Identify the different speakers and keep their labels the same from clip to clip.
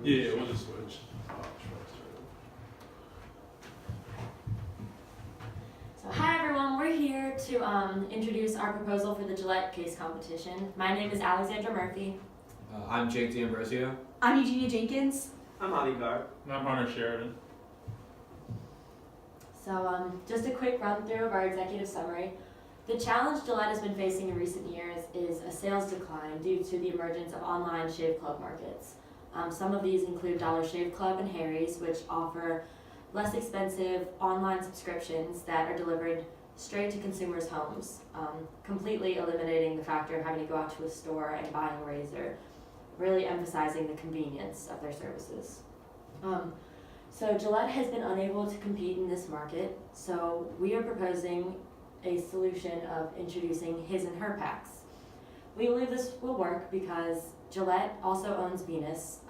Speaker 1: Yeah, we'll just switch.
Speaker 2: So hi everyone, we're here to introduce our proposal for the Gillette case competition. My name is Alexandra Murphy.
Speaker 3: I'm Jake D'Ambrosio.
Speaker 4: I'm Eugenia Jenkins.
Speaker 5: I'm Aviral Garg.
Speaker 1: And I'm Hunter Sheridan.
Speaker 2: So just a quick run through of our executive summary. The challenge Gillette has been facing in recent years is a sales decline due to the emergence of online shave club markets. Some of these include Dollar Shave Club and Harry's, which offer less expensive online subscriptions that are delivered straight to consumers' homes, completely eliminating the factor of having to go out to a store and buying a razor, really emphasizing the convenience of their services. So Gillette has been unable to compete in this market, so we are proposing a solution of introducing his and her packs. We believe this will work because Gillette also owns Venus,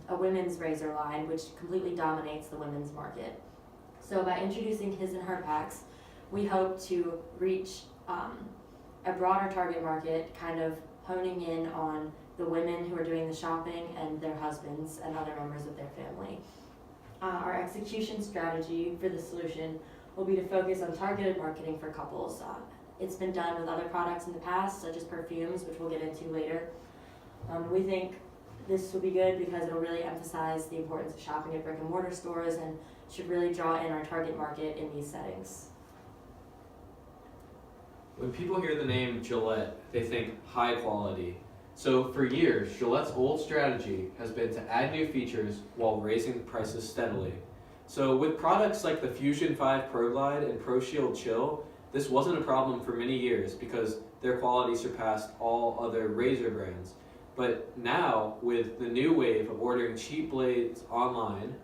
Speaker 2: a women's razor line which completely dominates the women's market. So by introducing his and her packs, we hope to reach a broader target market, kind of honing in on the women who are doing the shopping and their husbands and other members of their family. Our execution strategy for the solution will be to focus on targeted marketing for couples. It's been done with other products in the past, such as perfumes, which we'll get into later. We think this will be good because it'll really emphasize the importance of shopping at brick and mortar stores and should really draw in our target market in these settings.
Speaker 3: When people hear the name Gillette, they think high quality. So for years, Gillette's old strategy has been to add new features while raising prices steadily. So with products like the Fusion 5 Pro Glide and Pro Shield Chill, this wasn't a problem for many years because their quality surpassed all other razor brands. But now, with the new wave of ordering cheap blades online,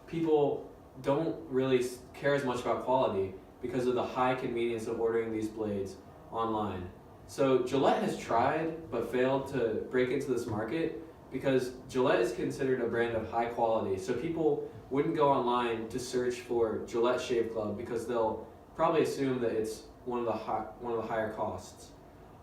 Speaker 3: people don't really care as much about quality because of the high convenience of ordering these blades online. So Gillette has tried but failed to break into this market because Gillette is considered a brand of high quality. So people wouldn't go online to search for Gillette Shave Club because they'll probably assume that it's one of the higher costs.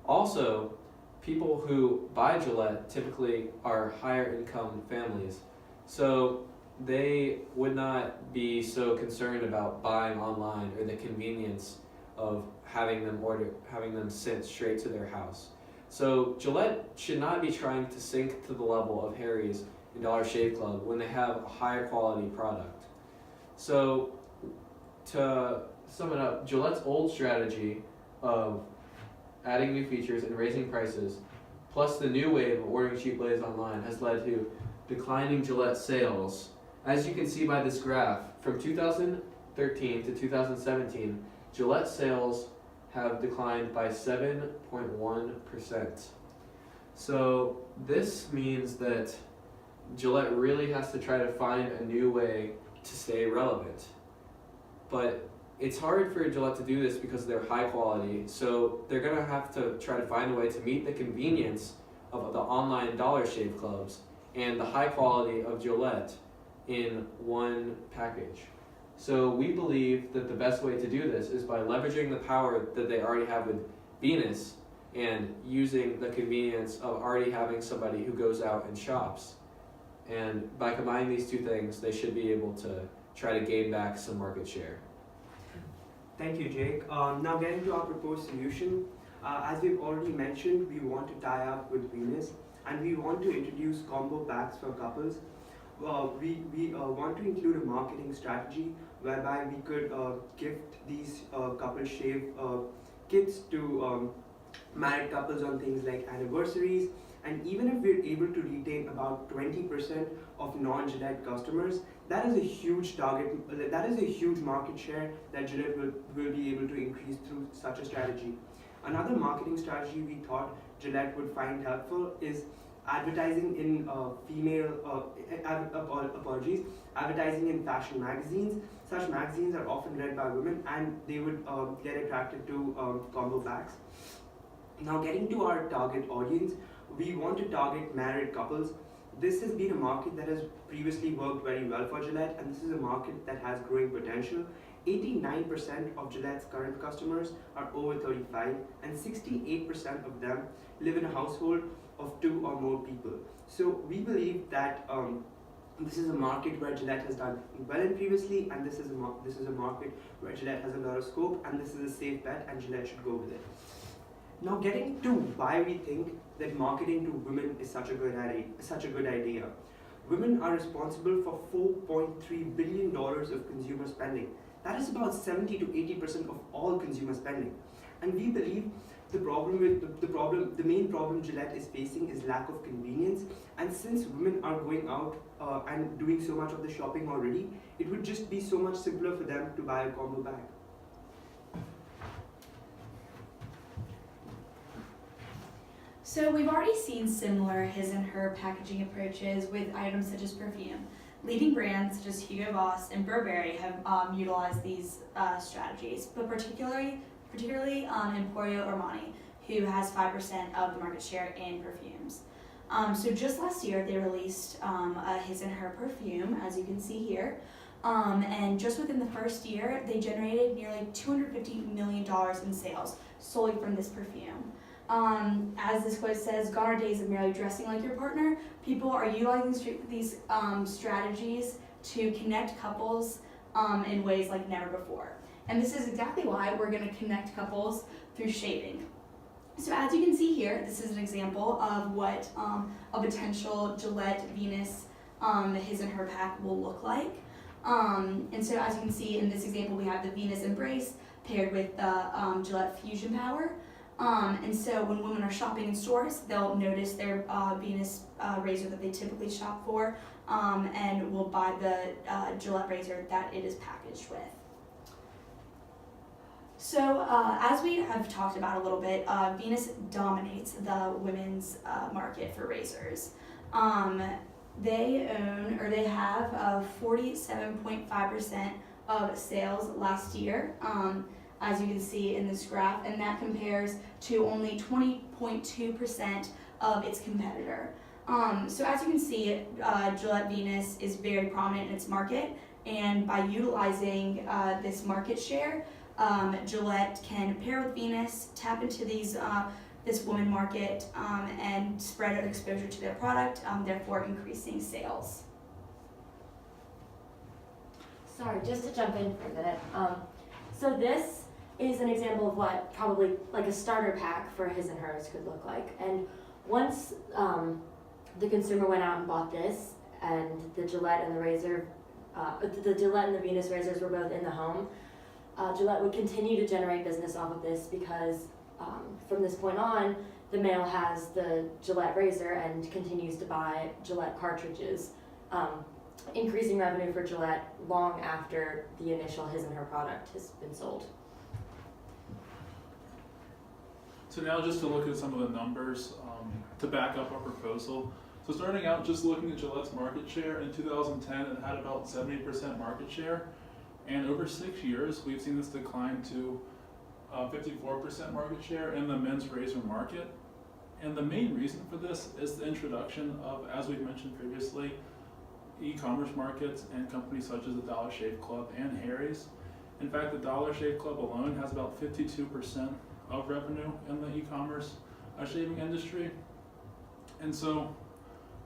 Speaker 3: Also, people who buy Gillette typically are higher income families. So they would not be so concerned about buying online or the convenience of having them sent straight to their house. So Gillette should not be trying to sink to the level of Harry's and Dollar Shave Club when they have a higher quality product. So to sum it up, Gillette's old strategy of adding new features and raising prices, plus the new wave of ordering cheap blades online, has led to declining Gillette sales. As you can see by this graph, from 2013 to 2017, Gillette sales have declined by 7.1%. So this means that Gillette really has to try to find a new way to stay relevant. But it's hard for Gillette to do this because they're high quality, so they're going to have to try to find a way to meet the convenience of the online Dollar Shave Clubs and the high quality of Gillette in one package. So we believe that the best way to do this is by leveraging the power that they already have with Venus and using the convenience of already having somebody who goes out and shops. And by combining these two things, they should be able to try to gain back some market share.
Speaker 5: Thank you, Jake. Now getting to our proposed solution. As we've already mentioned, we want to tie up with Venus and we want to introduce combo packs for couples. We want to include a marketing strategy whereby we could gift these couple shave kits to married couples on things like anniversaries. And even if we're able to retain about 20% of non-Gillette customers, that is a huge target, that is a huge market share that Gillette will be able to increase through such a strategy. Another marketing strategy we thought Gillette would find helpful is advertising in advertising in fashion magazines. Such magazines are often read by women and they would get attracted to combo packs. Now getting to our target audience, we want to target married couples. This has been a market that has previously worked very well for Gillette, and this is a market that has growing potential. 89% of Gillette's current customers are over 35, and 68% of them live in a household of 2 or more people. So we believe that This is a market where Gillette has done well in previously, and this is a market where Gillette has a lot of scope, and this is a safe bet, and Gillette should go with it. Now, getting to why we think that marketing to women is such a good idea. Women are responsible for $4.3 billion of consumer spending. That is about 70 to 80% of all consumer spending. And we believe the main problem Gillette is facing is lack of convenience. And since women are going out and doing so much of the shopping already, it would just be so much simpler for them to buy a combo bag.
Speaker 4: So we've already seen similar his and her packaging approaches with items such as perfume. Leading brands such as Hugo Boss and Burberry have utilized these strategies, but particularly Emporio Armani, who has 5% of the market share in perfumes. So just last year, they released a his and her perfume, as you can see here. And just within the first year, they generated nearly $250 million in sales solely from this perfume. As this quote says, "Gone are days of merely dressing like your partner." People are utilizing these strategies to connect couples in ways like never before. And this is exactly why we're going to connect couples through shaving. So as you can see here, this is an example of what a potential Gillette Venus his and her pack will look like. And so as you can see in this example, we have the Venus Embrace paired with the Gillette Fusion Power. And so when women are shopping in stores, they'll notice their Venus razor that they typically shop for and will buy the Gillette razor that it is packaged with. So as we have talked about a little bit, Venus dominates the women's market for razors. They have 47.5% of sales last year. As you can see in this graph, and that compares to only 20.2% of its competitor. So as you can see, Gillette Venus is very prominent in its market, and by utilizing this market share, Gillette can pair with Venus, tap into this woman market, and spread exposure to their product, therefore increasing sales.
Speaker 2: Sorry, just to jump in for a minute. So this is an example of what probably like a starter pack for his and hers could look like. And once the consumer went out and bought this, and the Gillette and the razor, the Gillette and the Venus razors were both in the home, Gillette would continue to generate business off of this because from this point on, the male has the Gillette razor and continues to buy Gillette cartridges, increasing revenue for Gillette long after the initial his and her product has been sold.
Speaker 1: So now just to look at some of the numbers to back up our proposal. So starting out, just looking at Gillette's market share, in 2010 it had about 70% market share. And over 6 years, we've seen this decline to 54% market share in the men's razor market. And the main reason for this is the introduction of, as we've mentioned previously, e-commerce markets and companies such as the Dollar Shave Club and Harry's. In fact, the Dollar Shave Club alone has about 52% of revenue in the e-commerce shaving industry. And so,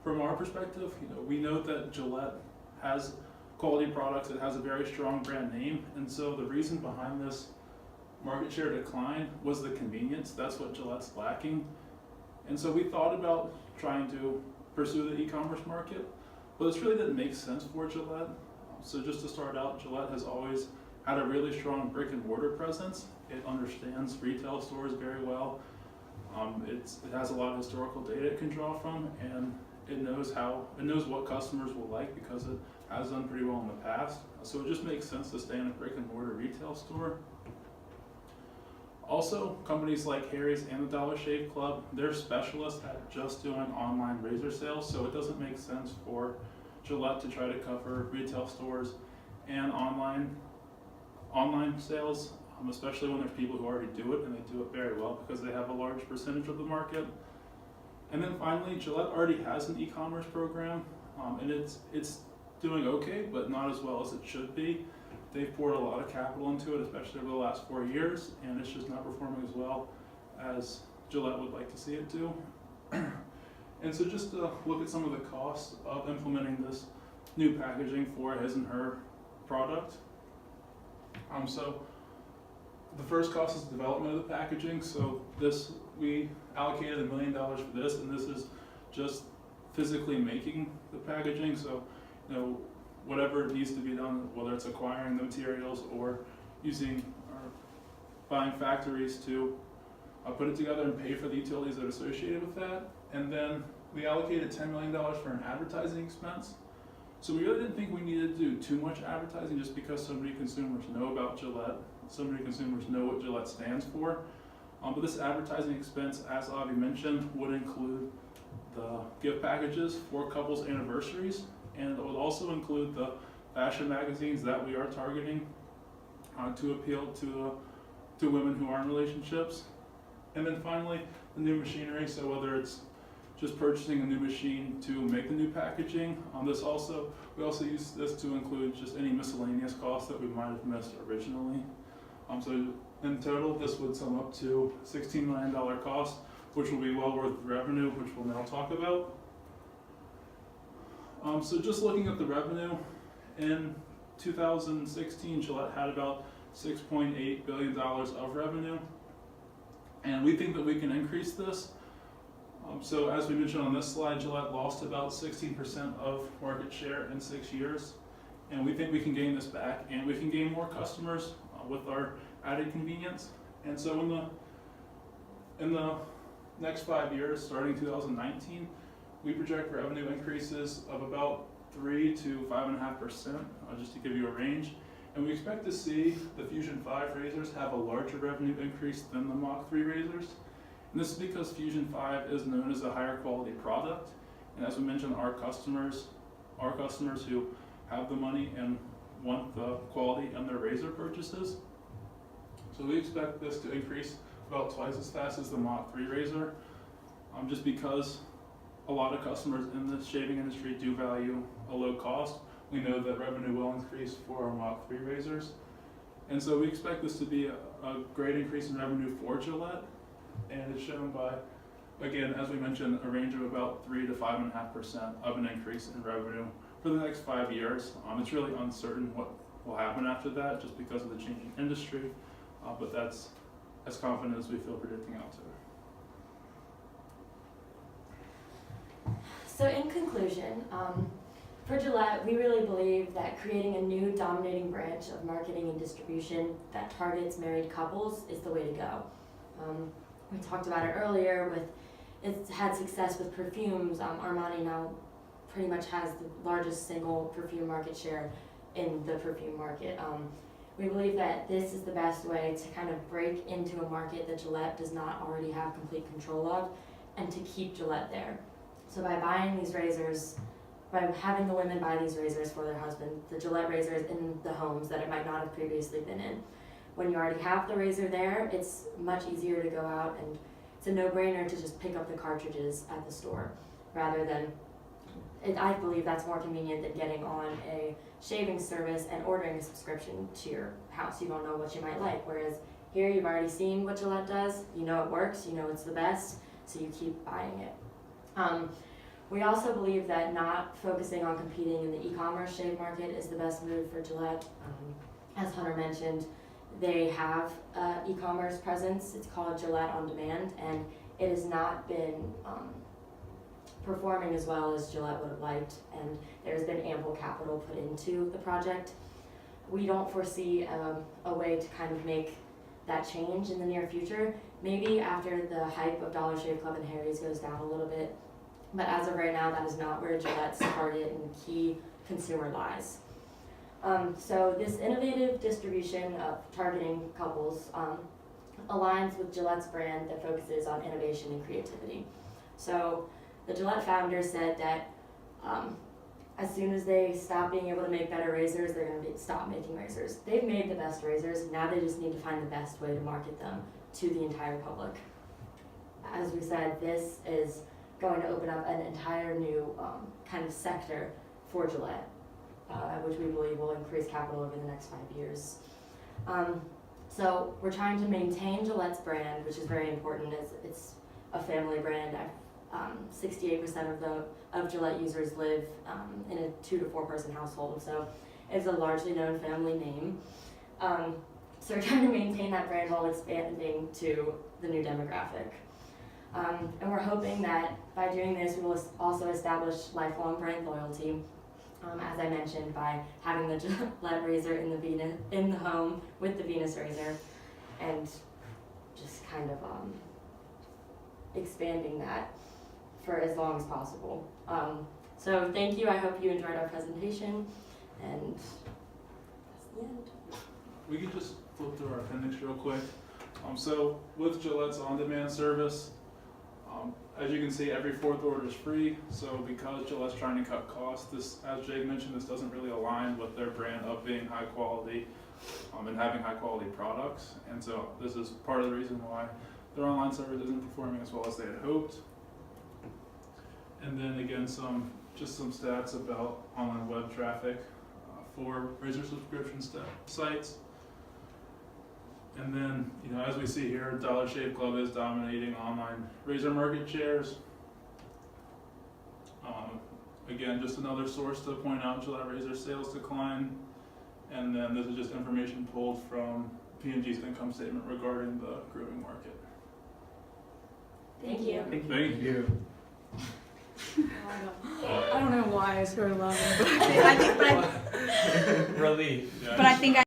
Speaker 1: from our perspective, we know that Gillette has quality products. It has a very strong brand name, and so the reason behind this market share decline was the convenience. That's what Gillette's lacking. And so we thought about trying to pursue the e-commerce market, but this really didn't make sense for Gillette. So just to start out, Gillette has always had a really strong brick and mortar presence. It understands retail stores very well. It has a lot of historical data it can draw from, and it knows what customers will like because it has done pretty well in the past. So it just makes sense to stay in a brick and mortar retail store. Also, companies like Harry's and the Dollar Shave Club, they're specialists at just doing online razor sales, so it doesn't make sense for Gillette to try to cover retail stores and online sales, especially when there's people who already do it and they do it very well because they have a large percentage of the market. And then finally, Gillette already has an e-commerce program, and it's doing okay, but not as well as it should be. They've poured a lot of capital into it, especially over the last 4 years, and it's just not performing as well as Gillette would like to see it do. And so just to look at some of the costs of implementing this new packaging for his and her product. So the first cost is development of the packaging. So this, we allocated $1 million for this, and this is just physically making the packaging. So, whatever needs to be done, whether it's acquiring the materials or using or buying factories to put it together and pay for the utilities that are associated with that. And then we allocated $10 million for an advertising expense. So we really didn't think we needed to do too much advertising, just because so many consumers know about Gillette, so many consumers know what Gillette stands for. But this advertising expense, as Avi mentioned, would include the gift packages for couples' anniversaries, and it would also include the fashion magazines that we are targeting to appeal to women who are in relationships. And then finally, the new machinery. So whether it's just purchasing a new machine to make the new packaging, we also use this to include just any miscellaneous costs that we might have missed originally. So in total, this would sum up to $16 million cost, which will be well worth the revenue, which we'll now talk about. So just looking at the revenue, in 2016, Gillette had about $6.8 billion of revenue, and we think that we can increase this. So as we mentioned on this slide, Gillette lost about 16% of market share in 6 years, and we think we can gain this back, and we can gain more customers with our added convenience. And so in the next 5 years, starting 2019, we project revenue increases of about 3 to 5.5%, just to give you a range. And we expect to see the Fusion 5 razors have a larger revenue increase than the Mach 3 razors. And this is because Fusion 5 is known as a higher quality product. And as we mentioned, our customers who have the money and want the quality in their razor purchases. So we expect this to increase about twice as fast as the Mach 3 razor, just because a lot of customers in the shaving industry do value a low cost. We know that revenue will increase for our Mach 3 razors. And so we expect this to be a great increase in revenue for Gillette, and it's shown by, again, as we mentioned, a range of about 3 to 5.5% of an increase in revenue for the next 5 years. It's really uncertain what will happen after that, just because of the changing industry, but that's as confident as we feel predicting out to.
Speaker 2: So in conclusion, for Gillette, we really believe that creating a new dominating branch of marketing and distribution that targets married couples is the way to go. We talked about it earlier it's had success with perfumes. Armani now pretty much has the largest single perfume market share in the perfume market. We believe that this is the best way to kind of break into a market that Gillette does not already have complete control of, and to keep Gillette there. So by buying these razors, by having the women buy these razors for their husband, the Gillette razors in the homes that it might not have previously been in. When you already have the razor there, it's much easier to go out, and it's a no-brainer to just pick up the cartridges at the store, rather than, I believe that's more convenient than getting on a shaving service and ordering a subscription to your house. You don't know what you might like, whereas here you've already seen what Gillette does, you know it works, you know it's the best, so you keep buying it. We also believe that not focusing on competing in the e-commerce shave market is the best move for Gillette. As Hunter mentioned, they have e-commerce presence. It's called Gillette On Demand, and it has not been performing as well as Gillette would have liked, and there's been ample capital put into the project. We don't foresee a way to kind of make that change in the near future. Maybe after the hype of Dollar Shave Club and Harry's goes down a little bit, but as of right now, that is not where Gillette's target and key consumer lies. So this innovative distribution of targeting couples aligns with Gillette's brand that focuses on innovation and creativity. So the Gillette founder said that as soon as they stop being able to make better razors, they're going to stop making razors. They've made the best razors, now they just need to find the best way to market them to the entire public. As we said, this is going to open up an entire new kind of sector for Gillette, which we believe will increase capital over the next 5 years. So we're trying to maintain Gillette's brand, which is very important as it's a family brand. 68% of Gillette users live in a 2 to 4 person household, so it's a largely known family name. So we're trying to maintain that brand while expanding to the new demographic. And we're hoping that by doing this, we will also establish lifelong brand loyalty, as I mentioned, by having the Gillette razor in the home with the Venus razor, and just kind of expanding that for as long as possible. So thank you. I hope you enjoyed our presentation, and that's the end.
Speaker 1: We can just flip through our appendix real quick. So with Gillette's on-demand service, as you can see, every 4th order is free. So because Gillette's trying to cut costs, this, as Jake mentioned, this doesn't really align with their brand of being high quality and having high quality products. And so this is part of the reason why their online service isn't performing as well as they had hoped. And then again, some stats about online web traffic for razor subscription sites. And then, as we see here, Dollar Shave Club is dominating online razor market shares. Again, just another source to point out Gillette razor sales decline. And then this is just information pulled from P&G's income statement regarding the grooming market.
Speaker 2: Thank you.
Speaker 1: Thank you.
Speaker 6: I don't know why I started laughing,
Speaker 4: I think,
Speaker 3: Relief.
Speaker 4: but I think